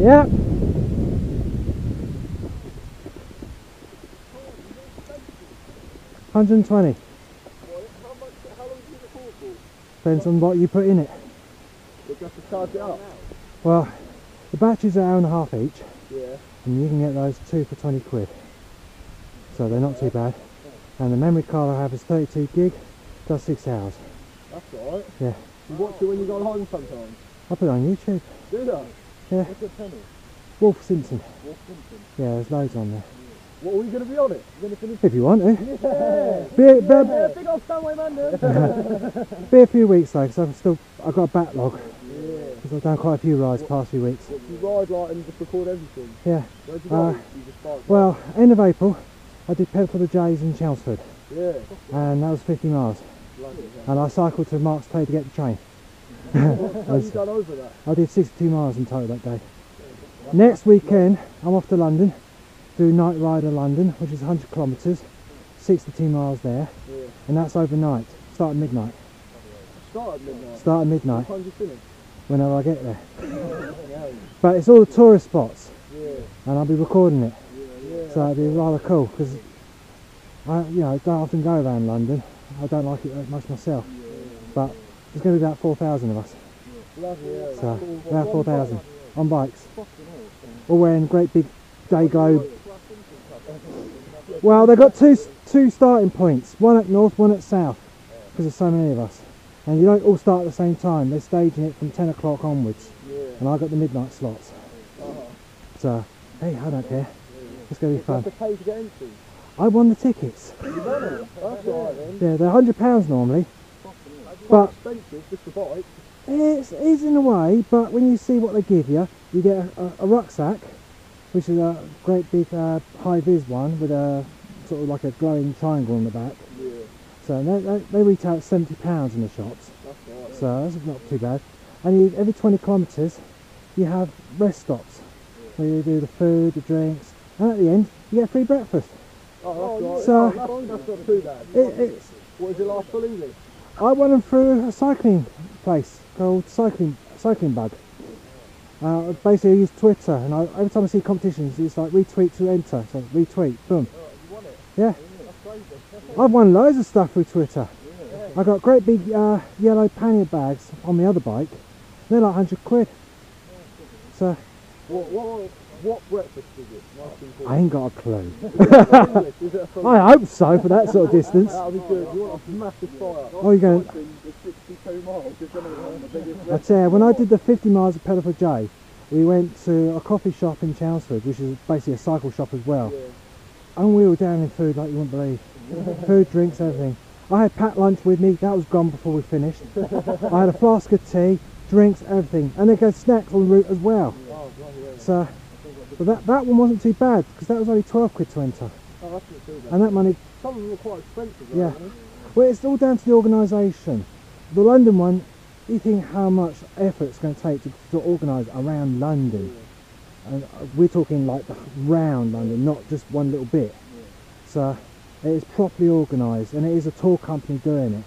Yeah. 120. How long do you record for? Depends on what you put in it. You have to charge it up. Well, the batteries are an hour and a half each, Yeah. and you can get those 2 for 20 quid. So they're not too bad. And the memory card I have is 32 gig, does 6 hours. That's alright. Yeah. You watch it when you go home sometimes? I put it on YouTube. Do you? Yeah. What's your channel? Wolf Simpson. Wolf Simpson. Yeah, there's loads on there. What, are we going to be on it? We're going to finish? If you want to. Yeah! Big old Stanway man there! Be a few weeks though, because I've got a backlog. Because I've done quite a few rides past few weeks. What, you ride like and just record everything? Yeah. Where'd you ride? You just bike? Well, end of April, I did Pedal for the Jays in Chelmsford. Yeah. And that was 50 miles. Lovely, And I cycled to Marks Play to get the train. What have you done over that? I did 62 miles in total that day. Next weekend, I'm off to London, do Night Rider London, which is 100 kilometres, 62 miles there, Yeah. and that's overnight, start at midnight. Start at midnight? Start at midnight, What time do you finish? whenever I get there. Yeah. But it's all the tourist spots, Yeah. and I'll be recording it, Yeah. so it'll be rather cool, because I don't often go around London, I don't like it that much myself, but there's going to be about 4,000 of us, Lovely, yeah. so about 4,000 on bikes, all wearing great big day globe. Well, they've got two starting points, one at north, one at south, because there's so many of us. And you don't all start at the same time, they're staging it from 10 o'clock onwards. Yeah. And I got the midnight slots. So, hey, I don't care. It's going to be You have fun. to pay to get entry. I won the tickets. You won it? That's alright then. Yeah, they're £100 normally. Quite But expensive, just a bike. it is in a way, but when you see what they give you, you get a rucksack, which is a great big high-vis one with a sort of like a glowing triangle on the back. Yeah. So they retail at £70 in the shops. That's alright. So that's not too bad. And every 20 kilometres you have rest stops where you do the food, the drinks, and at the end you get free breakfast. Oh, that's So- alright. That's not too bad. It's What was it last full English? I went them through a cycling place called Cycling Bug. Basically I use Twitter, and every time I see competitions it's like retweet to enter, so retweet, boom. You won it? Yeah, That's crazy. I've won loads of stuff through Twitter. I got great big yellow pannier bags on the other bike. They're like 100 quid. So What breakfast is it? Nice and I ain't got a clue. English? Is it a full? I hope so for that sort of distance. That'll be good. You want a massive fire. Oh, you're going. The 62 miles is going to be the biggest I tell you, when I did the 50 miles of Pedal for J, we went to a coffee shop in Chelmsford, which is basically a cycle shop as well. Yeah. And we were down in food like you wouldn't believe. Food, drinks, everything. I had packed lunch with me, that was gone before we finished. I had a flask of tea, drinks, everything. And they got snacks on the route as well. Oh, bloody hell. So, but that one wasn't too bad, because that was only 12 quid to enter. Oh, that's not too bad. And that money, Some of them are quite expensive, yeah. aren't they? Well, it's all down to the organisation. The London one, you think how much effort it's going to take to organise around London. And we're talking like round London, not just one little bit. So it is properly organised, and it is a tour company doing it.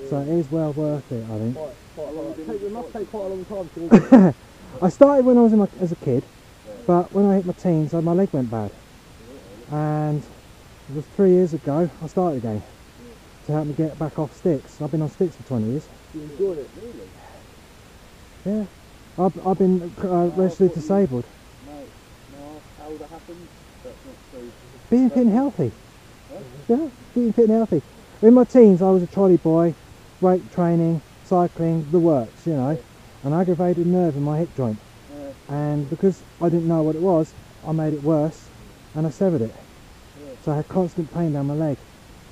So it is well worth it, I think. Quite a long. It must take quite a long time to organise. I started when I was as a kid, but when I hit my teens, my leg went bad. And it was 3 years ago, I started again to help me get back off sticks. I've been on sticks for 20 years. You enjoyed it, really? Yeah. I've been registered disabled. No, how would that happen? That's not so. Being fit and healthy. Yeah, being fit and healthy. In my teens, I was a trolley boy, weight training, cycling, the works, you know. An aggravated nerve in my hip joint. And because I didn't know what it was, I made it worse and I severed it. So I had constant pain down my leg.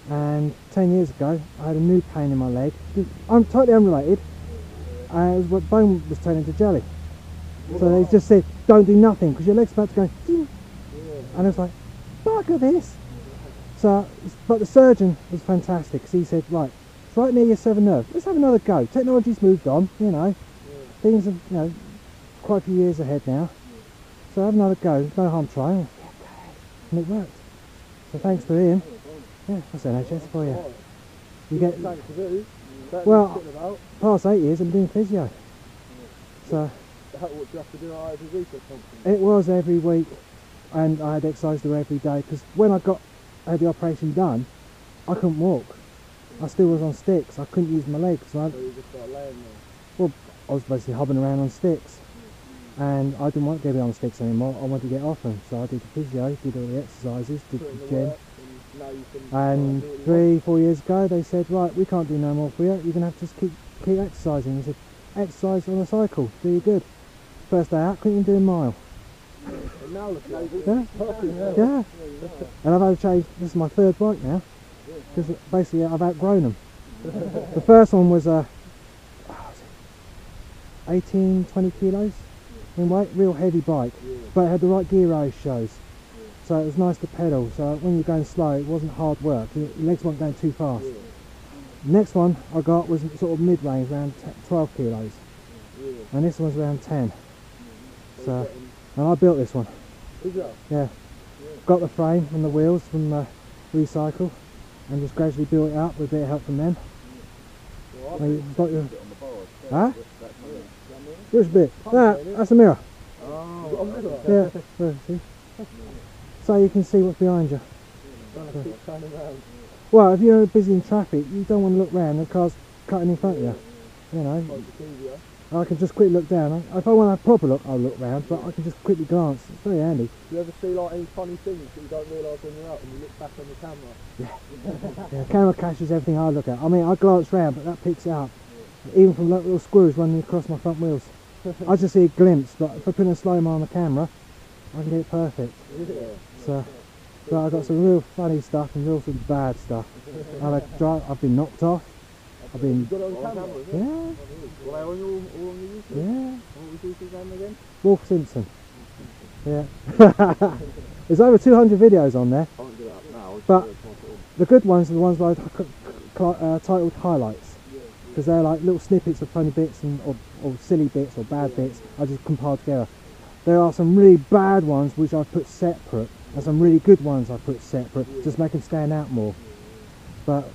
And 10 years ago, I had a new pain in my leg. I'm totally unrelated. And it was what bone was turning into jelly. So they just said, don't do nothing because your leg's about to go. Ding. And I was like, bugger this. So, but the surgeon was fantastic because he said, right, it's right near your severed nerve. Let's have another go. Technology's moved on, you know. Things are, you know, quite a few years ahead now. So have another go. No harm trying. And it worked. So thanks to him. Yeah, that's NHS for you. You get, Thanks to do. well, past 8 years I've been doing physio. So What do you have to do every week or something? It was every week, and I had exercise there every day, because when I had the operation done, I couldn't walk. I still was on sticks. I couldn't use my legs. So you just started laying there? Well, I was basically hobbling around on sticks, and I didn't want to get on sticks anymore. I wanted to get off them, so I did the physio, did all the exercises, did the gym. And 3-4 years ago, they said, right, we can't do no more for you. You're gonna have to just keep exercising. They said, exercise on a cycle, do you good. First day out, couldn't even do a mile. And now look at it. Yeah. And I've had to change. This is my third bike now, because basically I've outgrown them. The first one was 18-20 kilos in weight, real heavy bike, but it had the right gear ratios, so it was nice to pedal. So when you're going slow, it wasn't hard work. Your legs weren't going too fast. The next one I got was sort of mid-range, around 12 kilos, and this one's around 10. So, and I built this one. Yeah. Got the frame and the wheels from Recycle, and just gradually built it up with a bit of help from them. Huh? Which bit? That's a mirror. Oh, yeah. See? So you can see what's behind you. Well, if you're busy in traffic, you don't want to look round. The car's cutting in front of you. You know. I can just quickly look down. If I want a proper look, I'll look round, but I can just quickly glance. It's very handy. Do you ever see like any funny things that you don't realise when you're out and you look back on the camera? Yeah. Camera catches everything I look at. I mean, I glance round, but that picks it up. Even from little screws running across my front wheels. I just see a glimpse, but if I put a slow-mo on the camera, I can get it perfect. So, but I've got some real funny stuff and real some bad stuff. I've been knocked off. I've been. You got it on camera? Yeah. Were they all on your YouTube? Yeah. What was your name again? Wolf Simpson. Yeah. There's over 200 videos on there. I won't do that now. But the good ones are the ones that I titled highlights, because they're like little snippets of funny bits or silly bits or bad bits I just compiled together. There are some really bad ones which I've put separate, and some really good ones I've put separate, just make them stand out more. But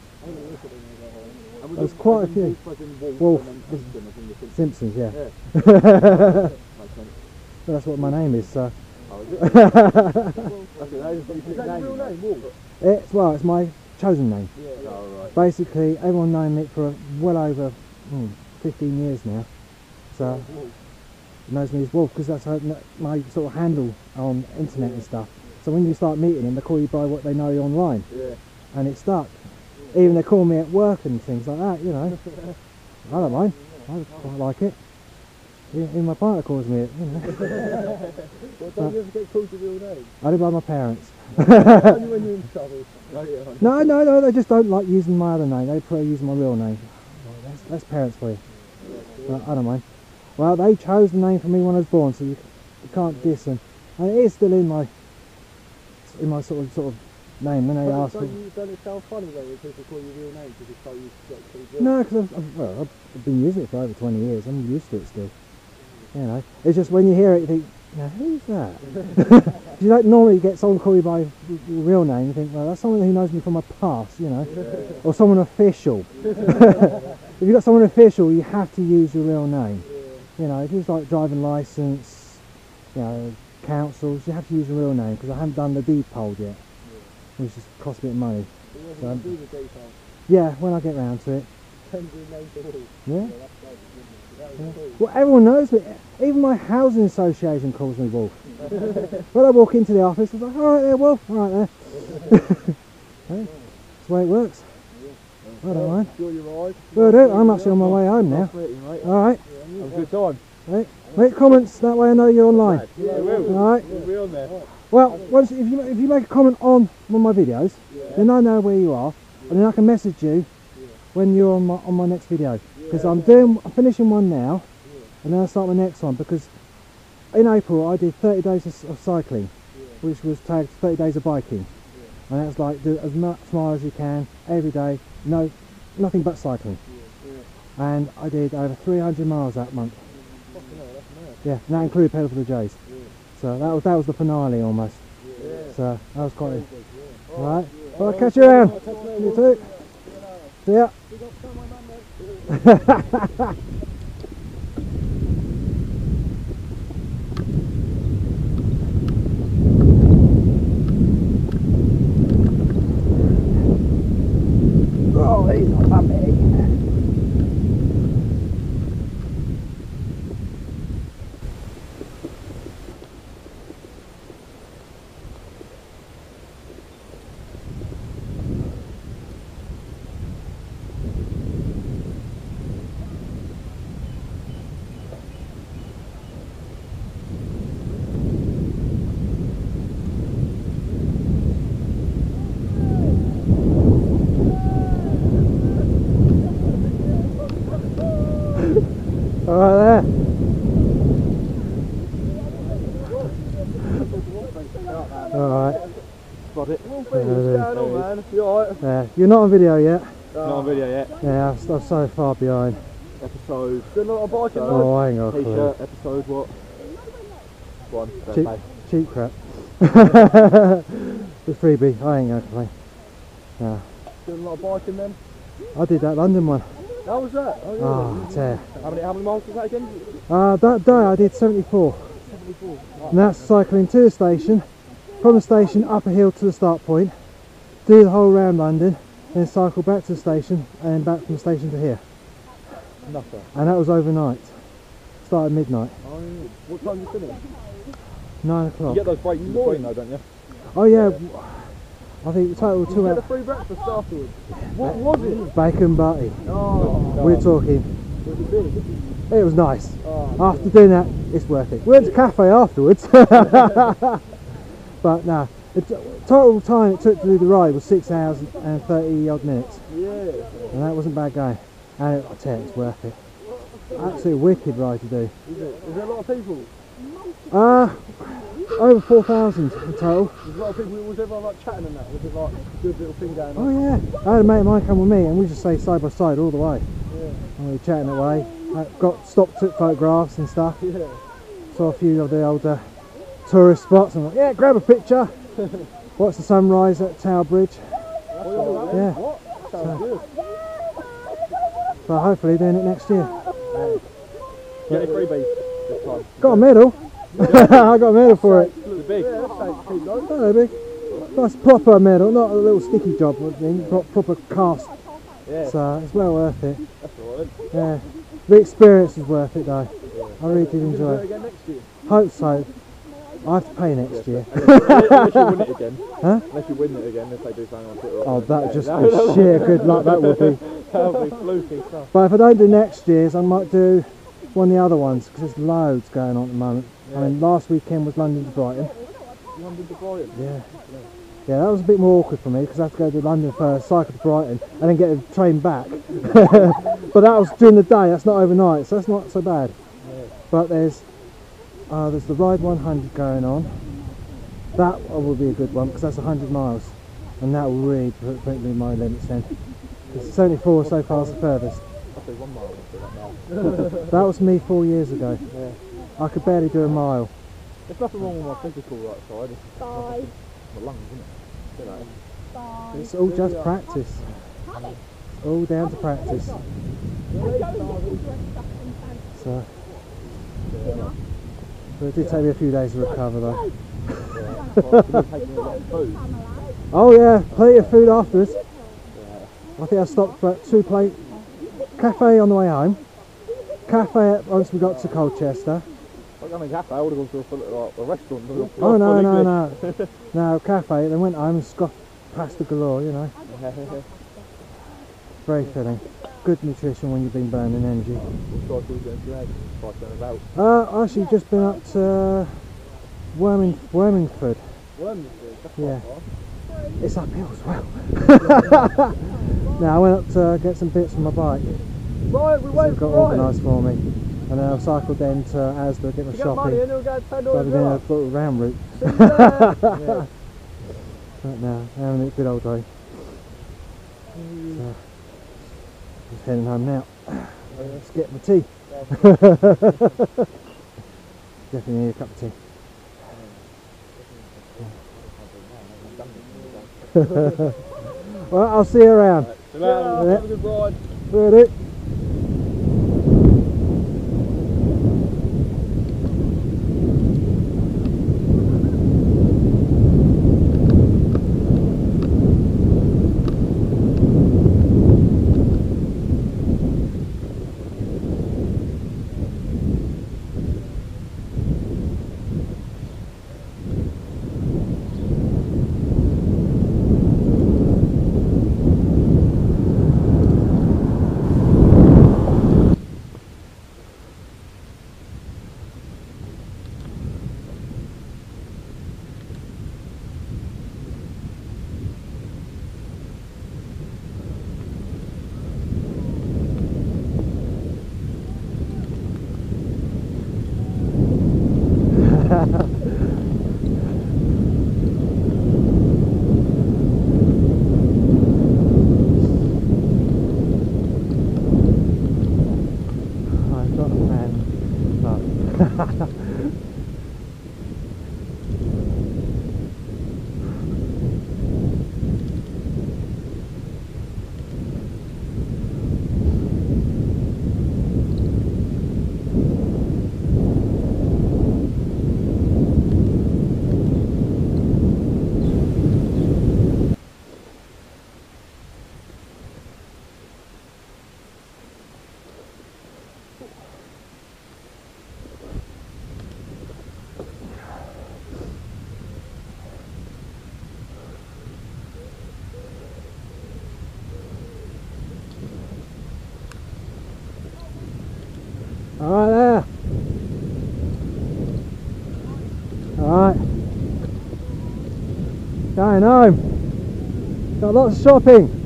there's quite a few. Wolf Simpsons, yeah. Well, that's what my name is, so. Is that your real name, Wolf? It's my chosen name. Basically, everyone known me for well over 15 years now, so knows me as Wolf, because that's my sort of handle on internet and stuff. So when you start meeting them, they call you by what they know you online, and it stuck. Even they call me at work and things like that, you know. I don't mind. I quite like it. Even my partner calls me it, you know. Well, don't you ever get called your real name? Only by my parents. Only when you're in trouble. No, they just don't like using my other name. They prefer using my real name. That's parents for you. But I don't mind. Well, they chose the name for me when I was born, so you can't diss them. And it is still in my sort of name when they ask me. Don't it sound funny though when people call you real name because it's so used to get called? No, because I've been using it for over 20 years. I'm used to it still. You know, it's just when you hear it, you think, now who's that? You don't normally get someone call you by your real name. You think, well, that's someone who knows me from my past, you know, or someone official. If you've got someone official, you have to use your real name. You know, if it's like driving licence, you know, councils, you have to use your real name, because I haven't done the deed poll yet, which has cost a bit of money. So, yeah, when I get round to it. Yeah. Well, everyone knows me. Even my housing association calls me Wolf. When I walk into the office, it's like, all right there, Wolf, all right there. That's the way it works. I don't mind. Will do. I'm actually on my way home now. All right. Have a good time. Right. Make comments, that way I know you're online. Yeah, we will. All right. We'll be on there. Well, if you make a comment on one of my videos, then I know where you are, and then I can message you when you're on my next video. Because I'm finishing one now, and then I'll start my next one, because in April I did 30 days of cycling, which was tagged 30 days of biking, and that's like do as much miles as you can every day, nothing but cycling, and I did over 300 miles that month. Yeah, and that included pedal for the J's. So that was the finale almost. So that was quite. Alright, well, I'll catch you around. You too. See ya. Alright. Spot it. What's going on, man? You alright? Yeah, you're not on video yet. Not on video yet. Yeah, I'm so far behind. Episode. Doing a lot of biking, Oh, I ain't got a clue. T-shirt, episode what? One. Cheap crap. The freebie, I ain't going to play. No. Doing a lot of biking then? I did that London one. How was that? Oh, yeah. Oh, tear. How many miles was that again? That day I did 74. 74. Right. And that's cycling to the station, from the station up a hill to the start point, do the whole round London, then cycle back to the station, and then back from the station to here. Nothing. And that was overnight. Started midnight. Oh, yeah. What time did you finish? 9 You o'clock. get those breaks in between though, don't you? Oh yeah, I think the total Did 2 you get a hours. free breakfast afterwards? What was it? Bacon butty. Oh, We're talking. was it big? It was nice. Oh, After doing that, it's worth it. We went to a cafe afterwards. But nah, the total time it took to do the ride was 6 hours and 30 odd minutes. yeah. And that wasn't bad going. And I tell you, it's worth it. Absolutely wicked ride to do. Is it? Is there a lot of people? Over 4,000 in total. There's a lot of people who was everyone like chatting and that. Was it like a good little thing going on? Oh yeah. I had a mate of mine come with me and we just stayed side by side all the way. Yeah. And we were chatting away. Got stopped, took photographs and stuff. Yeah. Saw a few of the older tourist spots and like, yeah, grab a picture. Watch the sunrise at Tower Bridge. That's all right. Yeah. What? Sounds good. So hopefully doing it next year. Get a freebie this time. Got a medal. I got a medal for it. Looks big. Yeah, that's keep going. Oh, big. Nice proper medal, not a little sticky job thing, proper cast. Yeah. So it's well worth it. That's alright. Yeah. The experience was worth it though. I really did You're enjoy gonna do it it. again next year? Hope so. I have to pay next year. Unless you win it again. Huh? Unless you win it again, if they do something on Twitter. Oh, that would just be sheer good luck, that would be. That would be fluky stuff. But if I don't do next year's, I might do one of the other ones, because there's loads going on at the moment. Yeah. I mean, last weekend was London to Brighton. London to Brighton. Yeah. Yeah, that was a bit more awkward for me, because I have to go to London first, cycle to Brighton, and then get a train back. But that was during the day, that's not overnight, so that's not so bad. Yeah. But there's the Ride 100 going on. That will be a good one, because that's 100 miles. And that will really put me in my limits then. 'Cause 74 so far is the furthest. I'll do 1 mile after that now. That was me 4 years ago. Yeah. I could barely do a mile. There's nothing wrong with my physical right side. It's Bye. my lungs, isn't it? You know. Bye. It's all just practice. All down to practice. So, but it did take me a few days to recover though. Well, taking a lot of food. Oh yeah, plenty of food afterwards. I think I stopped for 2 plate cafe on the way home. Cafe once we got to Colchester. Like I'm in a cafe, I would have gone to a restaurant. Oh no. No, cafe, then went home and scoffed pasta galore, you know. Very filling. Good nutrition when you've been burning energy. I actually just been up to Wormingford. Yeah. It's uphill as well. Now I went up to get some bits for my bike. Right, we wait Got for organised for me. And then I cycled then to Asda, get my shopping. So I've been doing a little round route. Yeah. Right now, having a good old day. So, just heading home now. Let's get my tea. Definitely need a cup of tea. Well, I'll see you around. Have a good ride. Ready? Alright there. Alright. Going home. Got lots of shopping.